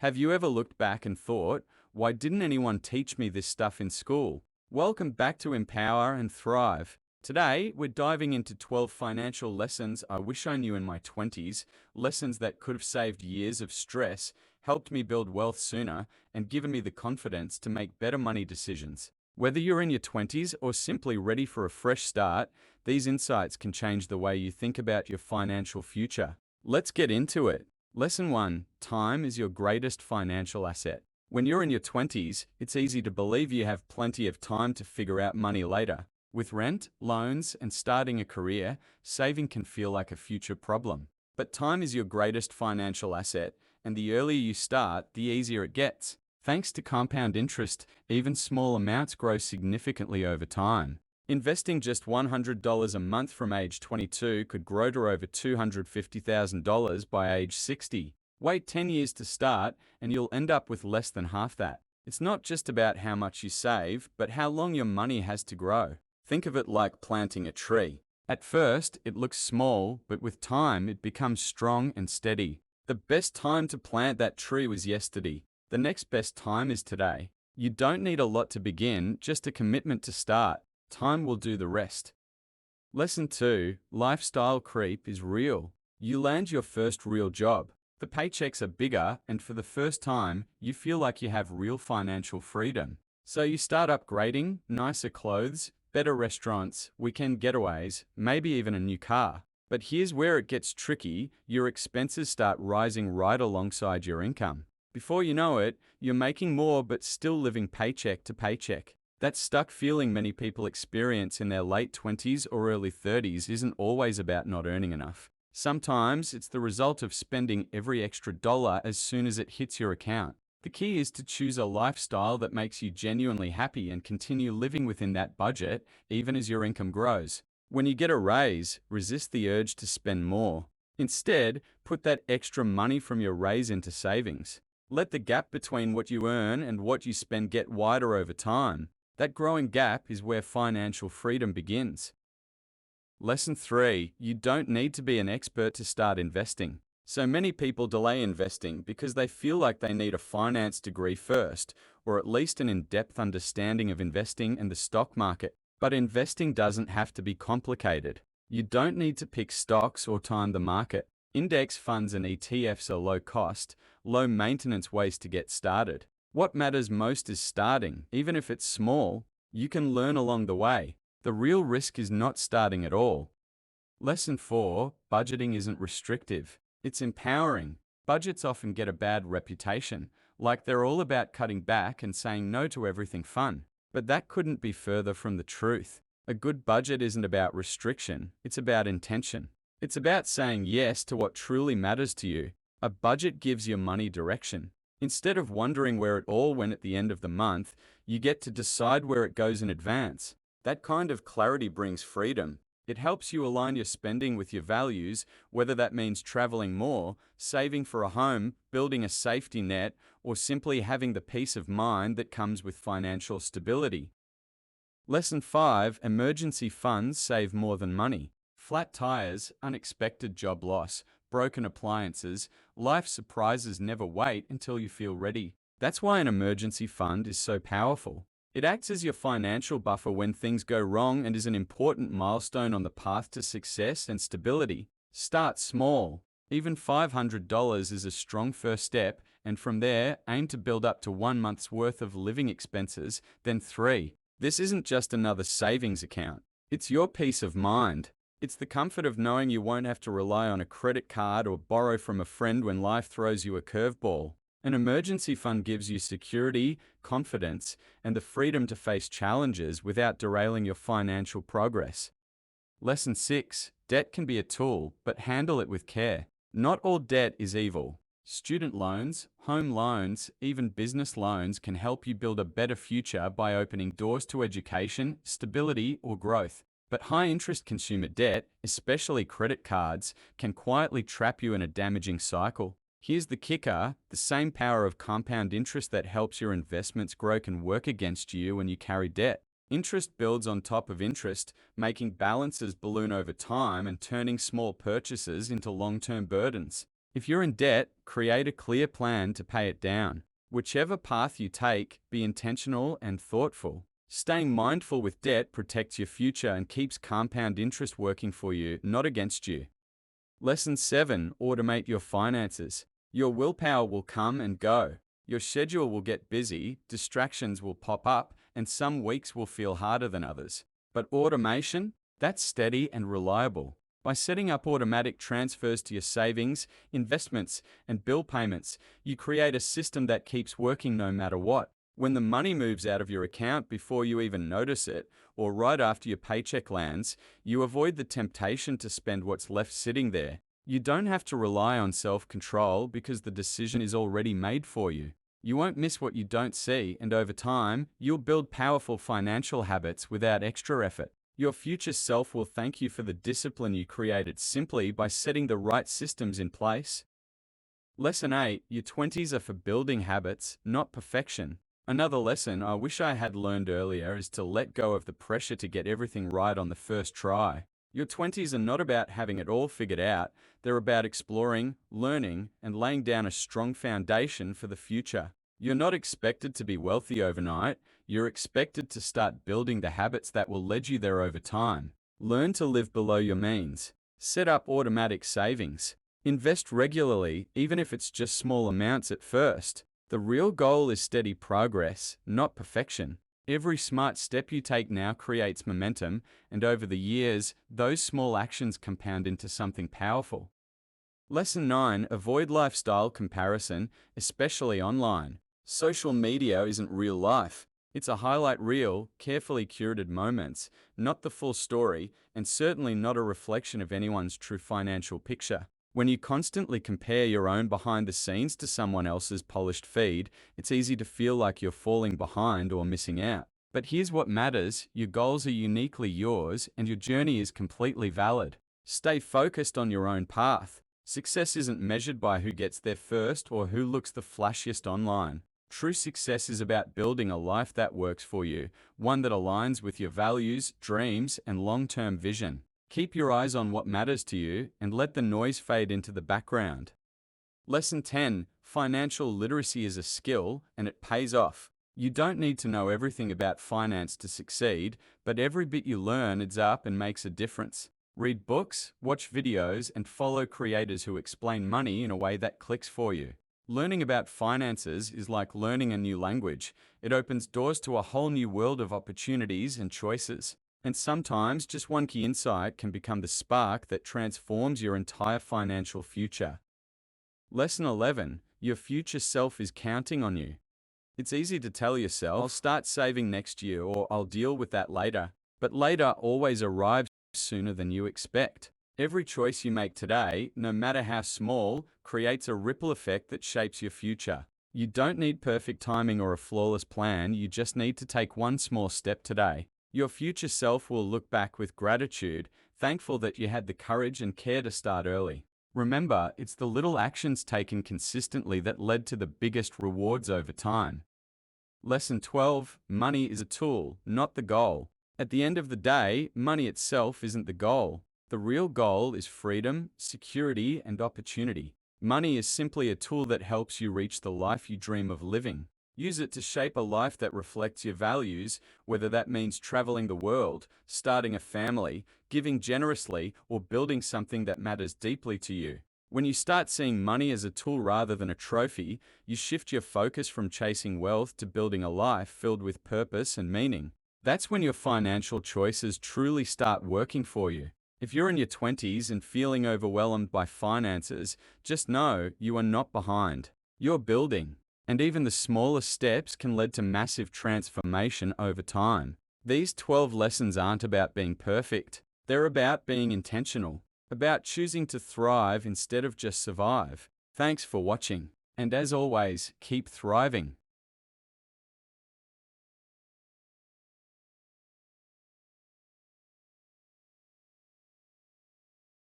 Have you ever looked back and thought, why didn't anyone teach me this stuff in school? Welcome back to Empower and Thrive. Today, we're diving into 12 financial lessons I wish I knew in my 20s, lessons that could have saved years of stress, helped me build wealth sooner, and given me the confidence to make better money decisions. Whether you're in your 20s or simply ready for a fresh start, these insights can change the way you think about your financial future. Let's get into it. Lesson 1. Time is your greatest financial asset. When you're in your 20s, it's easy to believe you have plenty of time to figure out money later. With rent, loans, and starting a career, saving can feel like a future problem. But time is your greatest financial asset, and the earlier you start, the easier it gets. Thanks to compound interest, even small amounts grow significantly over time. Investing just $100 a month from age 22 could grow to over $250,000 by age 60. Wait 10 years to start, and you'll end up with less than half that. It's not just about how much you save, but how long your money has to grow. Think of it like planting a tree. At first, it looks small, but with time, it becomes strong and steady. The best time to plant that tree was yesterday. The next best time is today. You don't need a lot to begin, just a commitment to start. Time will do the rest. Lesson 2. Lifestyle creep is real. You land your first real job. The paychecks are bigger, and for the first time, you feel like you have real financial freedom. So you start upgrading, nicer clothes, better restaurants, weekend getaways, maybe even a new car. But here's where it gets tricky. Your expenses start rising right alongside your income. Before you know it, you're making more but still living paycheck to paycheck. That stuck feeling many people experience in their late 20s or early 30s isn't always about not earning enough. Sometimes it's the result of spending every extra dollar as soon as it hits your account. The key is to choose a lifestyle that makes you genuinely happy and continue living within that budget even as your income grows. When you get a raise, resist the urge to spend more. Instead, put that extra money from your raise into savings. Let the gap between what you earn and what you spend get wider over time. That growing gap is where financial freedom begins. Lesson 3. You don't need to be an expert to start investing. So many people delay investing because they feel like they need a finance degree first, or at least an in-depth understanding of investing and the stock market. But investing doesn't have to be complicated. You don't need to pick stocks or time the market. Index funds and ETFs are low cost, low maintenance ways to get started. What matters most is starting. Even if it's small, you can learn along the way. The real risk is not starting at all. Lesson 4. Budgeting isn't restrictive. It's empowering. Budgets often get a bad reputation, like they're all about cutting back and saying no to everything fun. But that couldn't be further from the truth. A good budget isn't about restriction, it's about intention. It's about saying yes to what truly matters to you. A budget gives your money direction. Instead of wondering where it all went at the end of the month, you get to decide where it goes in advance. That kind of clarity brings freedom. It helps you align your spending with your values, whether that means traveling more, saving for a home, building a safety net, or simply having the peace of mind that comes with financial stability. Lesson 5. Emergency funds save more than money. Flat tires, unexpected job loss, broken appliances, life surprises never wait until you feel ready. That's why an emergency fund is so powerful. It acts as your financial buffer when things go wrong and is an important milestone on the path to success and stability. Start small. Even $500 is a strong first step, and from there, aim to build up to 1 month's worth of living expenses, then 3. This isn't just another savings account. It's your peace of mind. It's the comfort of knowing you won't have to rely on a credit card or borrow from a friend when life throws you a curveball. An emergency fund gives you security, confidence, and the freedom to face challenges without derailing your financial progress. Lesson 6. Debt can be a tool, but handle it with care. Not all debt is evil. Student loans, home loans, even business loans can help you build a better future by opening doors to education, stability, or growth. But high-interest consumer debt, especially credit cards, can quietly trap you in a damaging cycle. Here's the kicker: the same power of compound interest that helps your investments grow can work against you when you carry debt. Interest builds on top of interest, making balances balloon over time and turning small purchases into long-term burdens. If you're in debt, create a clear plan to pay it down. Whichever path you take, be intentional and thoughtful. Staying mindful with debt protects your future and keeps compound interest working for you, not against you. Lesson 7. Automate your finances. Your willpower will come and go. Your schedule will get busy, distractions will pop up, and some weeks will feel harder than others. But automation? That's steady and reliable. By setting up automatic transfers to your savings, investments, and bill payments, you create a system that keeps working no matter what. When the money moves out of your account before you even notice it, or right after your paycheck lands, you avoid the temptation to spend what's left sitting there. You don't have to rely on self-control because the decision is already made for you. You won't miss what you don't see, and over time, you'll build powerful financial habits without extra effort. Your future self will thank you for the discipline you created simply by setting the right systems in place. Lesson 8. Your 20s are for building habits, not perfection. Another lesson I wish I had learned earlier is to let go of the pressure to get everything right on the first try. Your 20s are not about having it all figured out, they're about exploring, learning, and laying down a strong foundation for the future. You're not expected to be wealthy overnight, you're expected to start building the habits that will lead you there over time. Learn to live below your means. Set up automatic savings. Invest regularly, even if it's just small amounts at first. The real goal is steady progress, not perfection. Every smart step you take now creates momentum, and over the years, those small actions compound into something powerful. Lesson 9. Avoid lifestyle comparison, especially online. Social media isn't real life. It's a highlight reel, carefully curated moments, not the full story, and certainly not a reflection of anyone's true financial picture. When you constantly compare your own behind the scenes to someone else's polished feed, it's easy to feel like you're falling behind or missing out. But here's what matters: your goals are uniquely yours, and your journey is completely valid. Stay focused on your own path. Success isn't measured by who gets there first or who looks the flashiest online. True success is about building a life that works for you, one that aligns with your values, dreams, and long-term vision. Keep your eyes on what matters to you and let the noise fade into the background. Lesson 10. Financial literacy is a skill, and it pays off. You don't need to know everything about finance to succeed, but every bit you learn adds up and makes a difference. Read books, watch videos, and follow creators who explain money in a way that clicks for you. Learning about finances is like learning a new language. It opens doors to a whole new world of opportunities and choices. And sometimes just one key insight can become the spark that transforms your entire financial future. Lesson 11. Your future self is counting on you. It's easy to tell yourself, I'll start saving next year, or I'll deal with that later. But later always arrives sooner than you expect. Every choice you make today, no matter how small, creates a ripple effect that shapes your future. You don't need perfect timing or a flawless plan, you just need to take one small step today. Your future self will look back with gratitude, thankful that you had the courage and care to start early. Remember, it's the little actions taken consistently that led to the biggest rewards over time. Lesson 12. Money is a tool, not the goal. At the end of the day, money itself isn't the goal. The real goal is freedom, security, and opportunity. Money is simply a tool that helps you reach the life you dream of living. Use it to shape a life that reflects your values, whether that means traveling the world, starting a family, giving generously, or building something that matters deeply to you. When you start seeing money as a tool rather than a trophy, you shift your focus from chasing wealth to building a life filled with purpose and meaning. That's when your financial choices truly start working for you. If you're in your 20s and feeling overwhelmed by finances, just know you are not behind. You're building. And even the smallest steps can lead to massive transformation over time. These 12 lessons aren't about being perfect. They're about being intentional, about choosing to thrive instead of just survive. Thanks for watching. And as always, keep thriving.